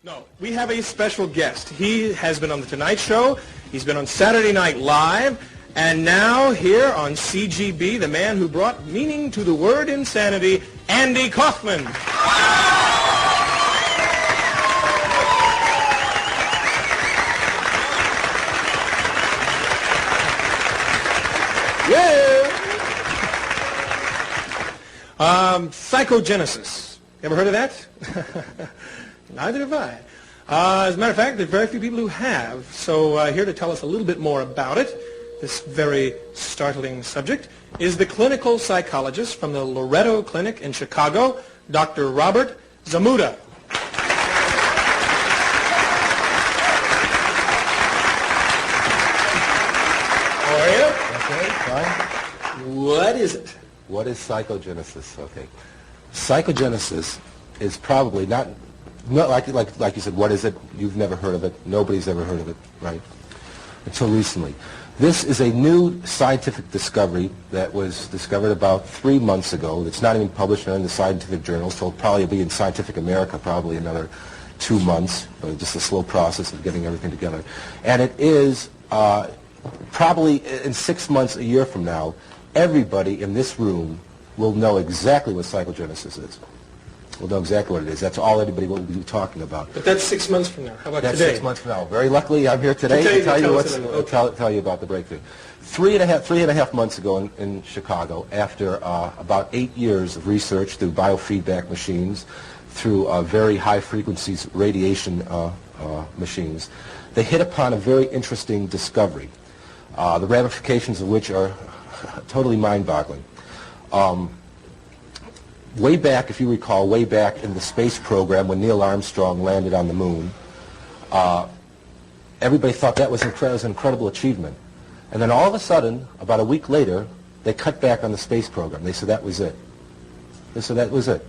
No, we have a special guest. He has been on The Tonight Show, he's been on Saturday Night Live, and now here on CGB, the man who brought meaning to the word insanity, Andy Kaufman. Yeah. Psychogenesis. Ever heard of that? Neither have I. As a matter of fact, there are very few people who have. So here to tell us a little bit more about it, this very startling subject, is the clinical psychologist from the Loretto Clinic in Chicago, Dr. Robert Zmuda. How are you? Okay, fine. What is it? What is psychogenesis? Okay. Psychogenesis is probably not like you said, what is it? You've never heard of it. Nobody's ever heard of it, right? Until recently. This is a new scientific discovery that was discovered about 3 months ago. It's not even published in the scientific journals, so it'll probably be in Scientific America probably another 2 months, just a slow process of getting everything together. And it is probably in 6 months, a year from now, everybody in this room will know exactly what psychogenesis is. We'll know exactly what it is. That's all anybody will be talking about. But that's 6 months from now. How about that's today? That's 6 months from now. Very luckily, I'm here today to tell you about the breakthrough. Three and a half months ago in Chicago, after about 8 years of research through biofeedback machines, through very high frequencies radiation machines, they hit upon a very interesting discovery, the ramifications of which are totally mind-boggling. Way back, if you recall, way back in the space program when Neil Armstrong landed on the moon, everybody thought that was an incredible achievement. And then all of a sudden, about a week later, they cut back on the space program. They said that was it. They said that was it.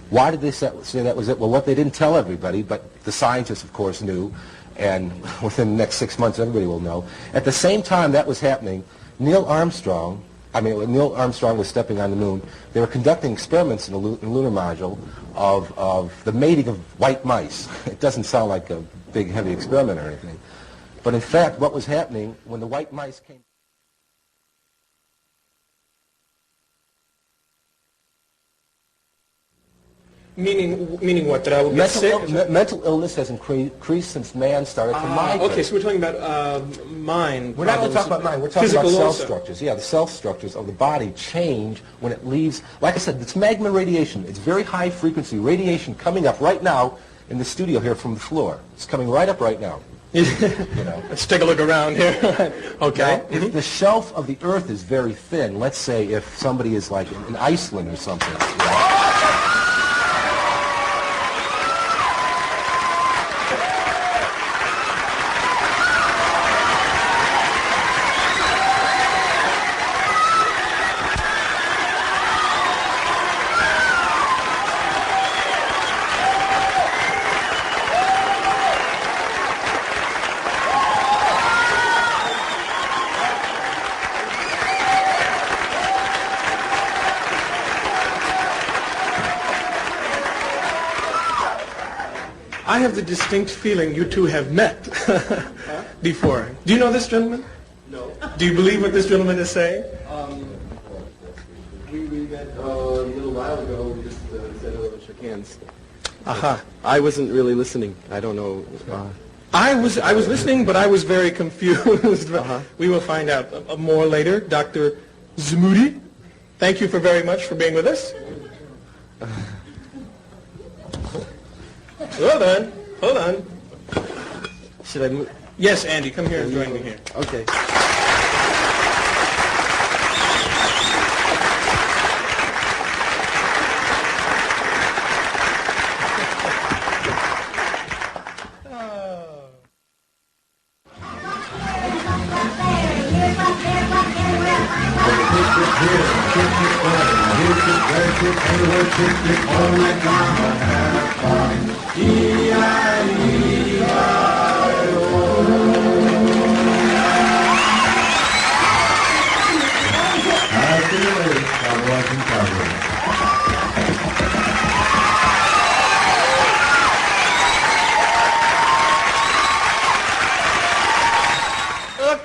Why did they say that was it? Well, what they didn't tell everybody, but the scientists, of course, knew, and within the next 6 months, everybody will know. At the same time that was happening, when Neil Armstrong was stepping on the moon, they were conducting experiments in the lunar module of the mating of white mice. It doesn't sound like a big, heavy experiment or anything. But in fact, what was happening when the white mice came... Meaning what? That I will get sick? Mental illness has increased since man started to migrate. Okay, so we're talking about mind. We're not going to talk about mind. We're talking about cell structures. Yeah, the cell structures of the body change when it leaves. Like I said, it's magma radiation. It's very high frequency radiation coming up right now in the studio here from the floor. It's coming right up right now. You know. Let's take a look around here. Okay. Now, if the shelf of the Earth is very thin, let's say if somebody is like in Iceland or something. I have the distinct feeling you two have met before. Do you know this gentleman? No. Do you believe what this gentleman is saying? We met a little while ago. We just said hello and shook hands. Aha. I wasn't really listening. I don't know. I was listening, but I was very confused. We will find out more later. Dr. Zmuda, thank you very much for being with us. Hold on. Should I move? Yes, Andy, come here and join me here. Okay.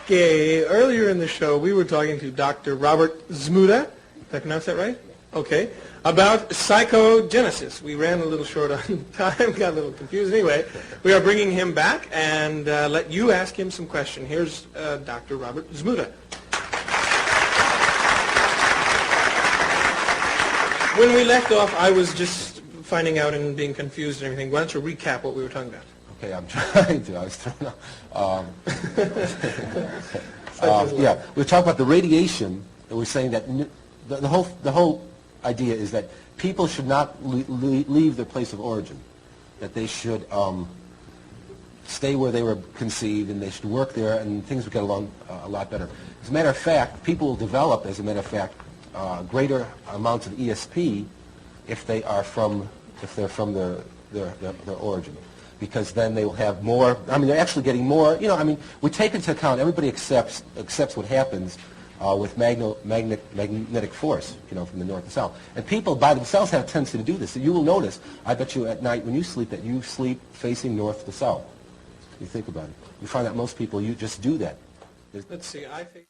Okay, earlier in the show we were talking to Dr. Robert Zmuda, did I pronounce that right? Okay, about psychogenesis. We ran a little short on time, got a little confused. Anyway, we are bringing him back and let you ask him some questions. Here's Dr. Robert Zmuda. When we left off, I was just finding out and being confused and everything. Why don't you recap what we were talking about? Okay, I'm trying to. I was trying to. Yeah, we're talking about the radiation, and we're saying that the whole idea is that people should not leave their place of origin, that they should stay where they were conceived, and they should work there, and things would get along a lot better. As a matter of fact, people will develop, as a matter of fact, greater amounts of ESP if they're from their origin, because then they will have more. I mean, they're actually getting more. You know, I mean, we take into account, everybody accepts what happens with magnetic force, you know, from the north to south. And people by themselves have a tendency to do this. So you will notice, I bet you at night when you sleep, that you sleep facing north to south. You think about it. You find that most people, you just do that. Let's see, I think.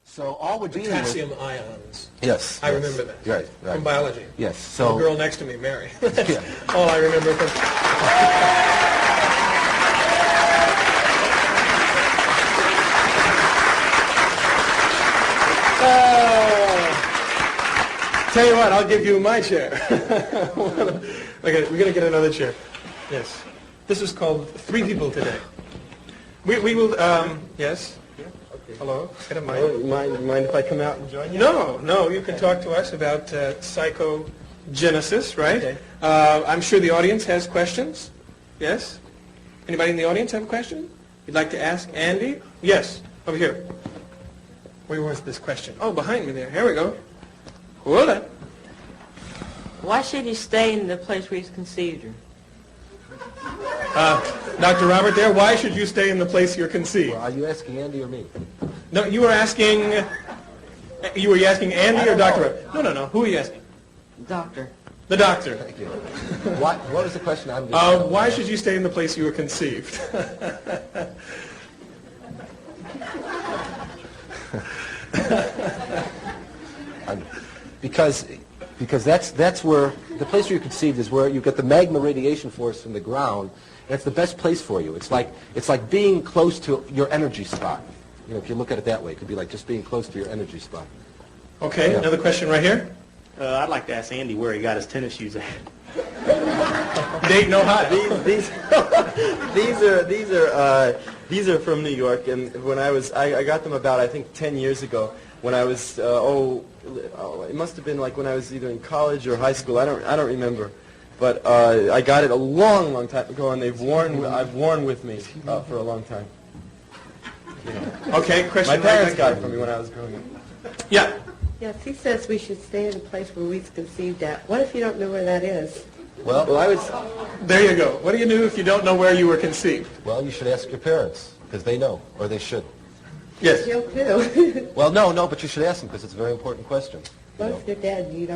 So all we're dealing with... Potassium ions. Yes. I remember that. Right. From biology. Yes. So the girl next to me, Mary. That's yeah. all I remember from... Tell you what, I'll give you my chair. We're going to get another chair. Yes. This is called Three People Today. We will, yes? Hello? Mind if I come out and join you? No, you can talk to us about psychogenesis, right? Okay. I'm sure the audience has questions. Yes? Anybody in the audience have a question? You'd like to ask Andy? Yes, over here. Where was this question? Oh, behind me there. Here we go. Hold on. Why should he stay in the place where he's conceived her? Dr. Robert there, why should you stay in the place you're conceived? Well, are you asking Andy or me? No, you were asking Andy or Dr. Robert? No. Who are you asking? Doctor. The doctor. Thank you. What was the question? Why should you stay in the place you were conceived? Because that's where the place where you're conceived is where you get the magma radiation force from the ground, and it's the best place for you. It's like being close to your energy spot. You know, if you look at it that way, it could be like just being close to your energy spot. Okay, yeah. Another question right here. I'd like to ask Andy where he got his tennis shoes at. Dayton, Ohio. These are from New York, and when I got them about, I think, 10 years ago. When I was it must have been like when I was either in college or high school. I don't remember, but I got it a long time ago, and I've worn with me for a long time. You know. Okay, question. My parents got it for me when I was growing up. Yeah. Yes, he says we should stay in a place where we're conceived at. What if you don't know where that is? Well, I was. There you go. What do you do if you don't know where you were conceived? Well, you should ask your parents, because they know, or they should. Yes. You'll do. Well, no, but you should ask them, because it's a very important question. What if they're dead? You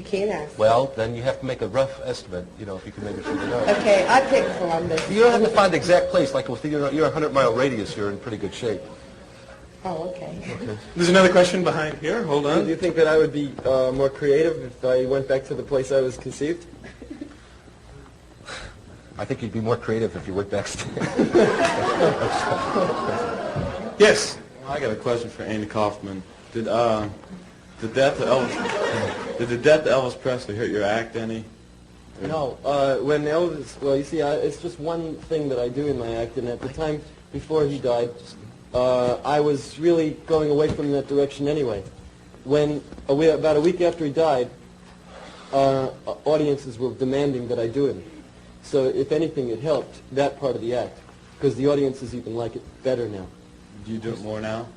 can't ask. Well, then you have to make a rough estimate, you know, if you can make it sure they know. Okay, I picked Columbus. You don't have to find the exact place. Like if you're a 100-mile radius, you're in pretty good shape. Oh, okay. There's another question behind here. Hold Do on. you think that I would be more creative if I went back to the place I was conceived? I think you'd be more creative if you went backstage. Yes. I got a question for Andy Kaufman. Did the death of Elvis Presley hurt your act any? No. When Elvis, well, you see, it's just one thing that I do in my act, and at the time before he died, I was really going away from that direction anyway. When about a week after he died, audiences were demanding that I do it. So if anything, it helped that part of the act, because the audiences even like it better now. Do you do it more now?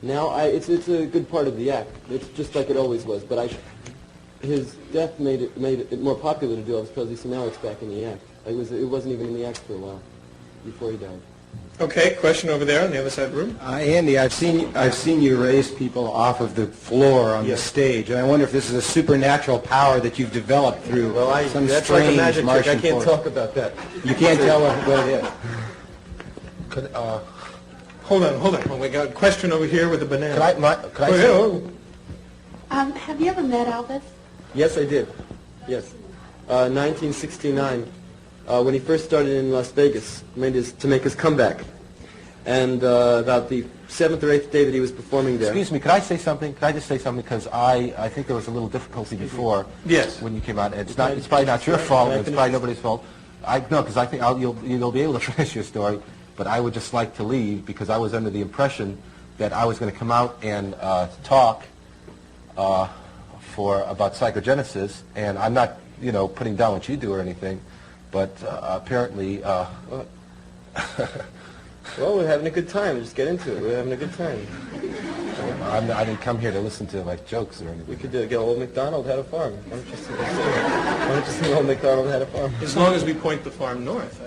Now, it's a good part of the act. It's just like it always was. But his death made it more popular to do Elvis Presley, so now it's back in the act. It wasn't even in the act for a while before he died. Okay, question over there on the other side of the room. Andy, I've seen you raise people off of the floor on the stage, and I wonder if this is a supernatural power that you've developed through some that's like a strange magic trick. Martian I can't force. talk about that. You can't tell what it is. Could, Hold on. We got a question over here with the banana. could I Oh, say? yeah, Have you ever met Elvis? Yes, I did. Yes. 1969, when he first started in Las Vegas, to make his comeback. And about the 7th or 8th day that he was performing there. Excuse me, could I say something? Could I just say something? Because I think there was a little difficulty before. Yes. When you came out. It's probably not your fault. It's probably nobody's fault. Because I think you'll be able to finish your story. But I would just like to leave because I was under the impression that I was going to come out and talk about psychogenesis, and I'm not, putting down what you do or anything, but apparently. Well, we're having a good time. Just get into it. We're having a good time. I didn't come here to listen to like jokes or anything. We could get Old MacDonald had a farm. Why don't you sing Old MacDonald had a farm? as long as we point the farm north.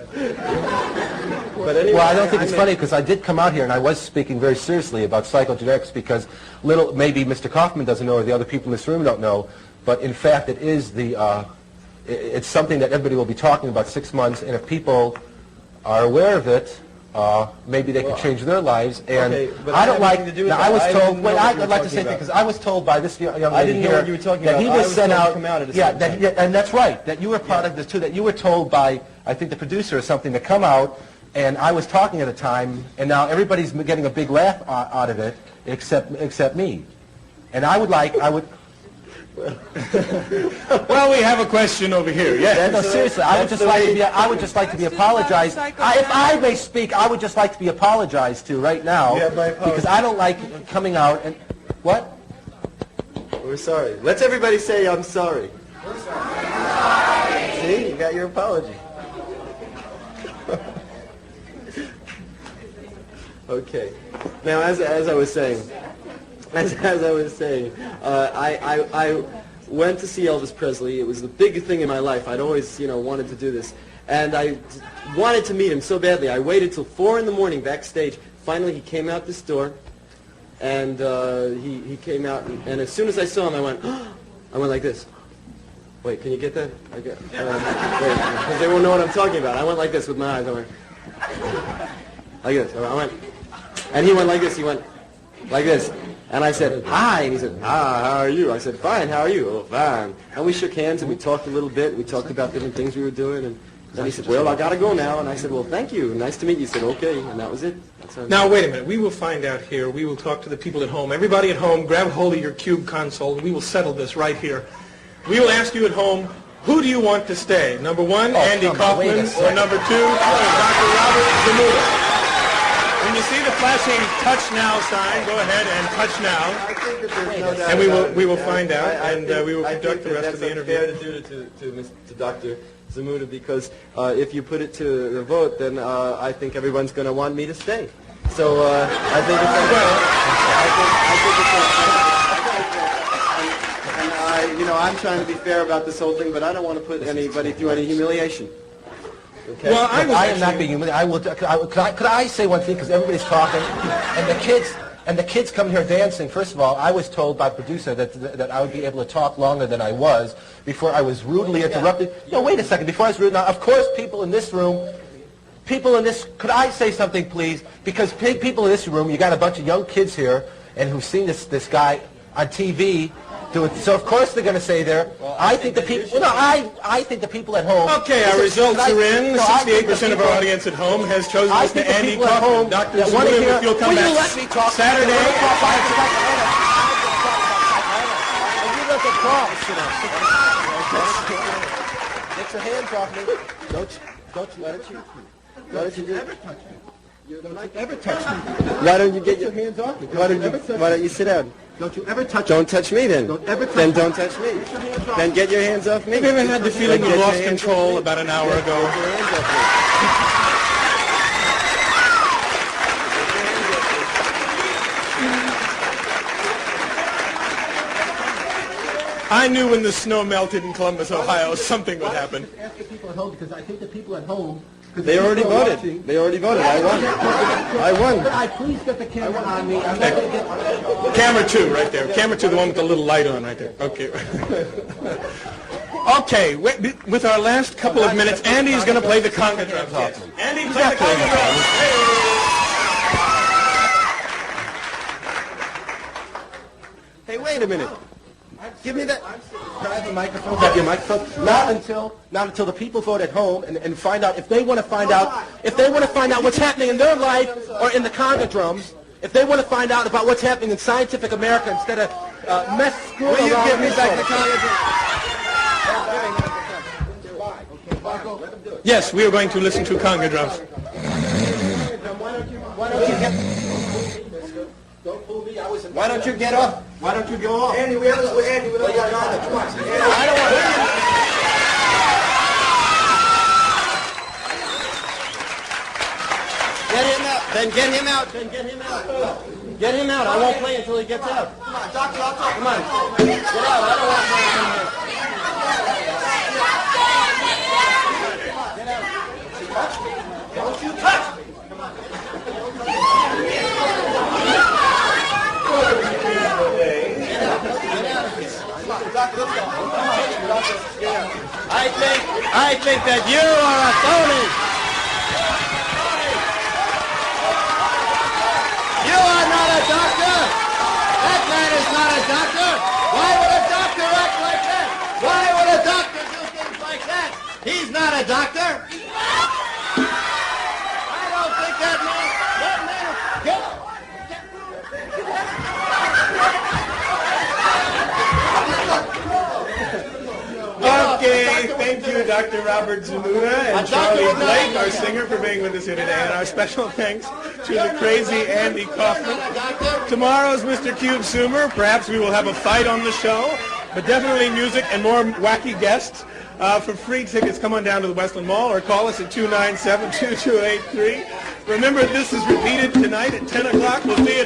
But anyway, Well, I don't think it's funny because I did come out here and I was speaking very seriously about psychogenetics because maybe Mr. Kaufman doesn't know or the other people in this room don't know, but in fact it is it's something that everybody will be talking about 6 months, and if people are aware of it, maybe they can change their lives. And okay, but I don't like. to do with Now, that. I was I told. didn't know Wait, what you I'd were like to talking say that about. because I was told by this young lady I didn't know here what you were talking that about. he I was was sent told to out. come out at a Yeah, certain time. and that's right. That you were part of this too. That you were told by I think the producer or something to come out. And I was talking at a time, and now everybody's getting a big laugh out of it, except me. And I would. Well, we have a question over here. Yes. No, seriously, I would just like to be apologized. If I may speak, I would just like to be apologized to right now You have my apology. because I don't like coming out and what? We're sorry. Let's everybody say, I'm sorry. We're sorry. See, you got your apology. Okay. Now, as I was saying, I went to see Elvis Presley. It was the big thing in my life. I'd always, wanted to do this. And I wanted to meet him so badly. I waited till 4 in the morning backstage. Finally, he came out this door. And he came out. And as soon as I saw him, I went like this. Wait, can you get that? Wait, because they won't know what I'm talking about. I went like this with my eyes. I went like this. I went. And he went like this. He went like this. And I said, hi. And he said, hi, how are you? I said, fine, how are you? Oh, fine. And we shook hands and we talked a little bit. We talked about different things we were doing. And then he said, well, I got to go now. And I said, well, thank you. Nice to meet you. He said, okay. And that was it. Now, wait a minute. We will find out here. We will talk to the people at home. Everybody at home, grab hold of your cube console, and we will settle this right here. We will ask you at home, who do you want to stay? Number 1, Andy Kaufman, or number 2, Dr. Robert Zamuda? When you see the flashing touch now sign, go ahead and touch now. I think that there's no doubt And about we will it. find out, and we will I conduct think the rest of the that's interview. unfair to do to Dr. Zamuda because if you put it to the vote, then I think everyone's going to want me to stay. So I think it's I'm trying to be fair about this whole thing, but I don't want to put anybody through any humiliation. Okay? Well, I am not being humiliated. Could I say one thing because everybody's talking and the kids come here dancing. First of all, I was told by producer that I would be able to talk longer than I was before I was rudely interrupted. No, wait a second. Before I was rude. Now, of course, people in this room. Could I say something, please? Because people in this room, you got a bunch of young kids here, and who've seen this guy on TV do it. So of course they're going to say there. I think the people. I think the people at home. Okay, our results are in. 68% of our audience at home has chosen I Mr. think the Andy people at Kaufman. home Dr. that want to Zamuda, hear. if you'll come Will back you let me talk? Saturday. You let them talk. Get your hands off me. Don't you let it shoot me. Why don't you ever touch me? You don't ever touch me. Why don't you get your hands off me? Why don't you sit down? Don't you ever touch Don't touch me then. Don't ever touch Then me. don't touch me. Then get your hands off me. Have you ever had the feeling Then you get lost your hands control off me. about an hour ago? Get your hands off me. I knew when the snow melted in Columbus, Ohio, something would happen. Ask the people at home because I think the people at home They already voted. They already voted. I won. I won. Could I please get the camera on me? I'm not going to get... Camera 2 right there. Camera 2, the one with the little light on right there. Okay. Okay, with our last couple of minutes, Andy's going to play the conga drums. Yes. Andy, play the conga drums. Hey, wait a minute. Give me that. Can I have the microphone? Have your microphone? Not until the people vote at home and find out if they want to find out what's happening in their life or in the conga drums. If they want to find out about what's happening in Scientific America instead of screwing around. Will you give me back the conga drums? Yes, we are going to listen to conga drums. Why don't you get off? Why don't you go off? Andy, we don't want to. I don't want to. Get him out. Then get him out. Then get him out. Get him out. I won't play until he gets out. Come on, doctor, I'll talk. Come on. Get out. I don't want to play him here. Get out. Don't you touch me. I think that you are a phony. You are not a doctor. That man is not a doctor. Why would a doctor act like that? Why would a doctor do things like that? He's not a doctor. I don't think that man. Get up. Okay, thank you, Dr. Robert Zamuna and Charlie Blake, our singer, for being with us here today. And our special thanks to the crazy Andy Kaufman. Tomorrow's Mr. Cube Sumer. Perhaps we will have a fight on the show, but definitely music and more wacky guests. For free tickets, come on down to the Westland Mall or call us at 297-2283. Remember, this is repeated tonight at 10 o'clock. We'll see you.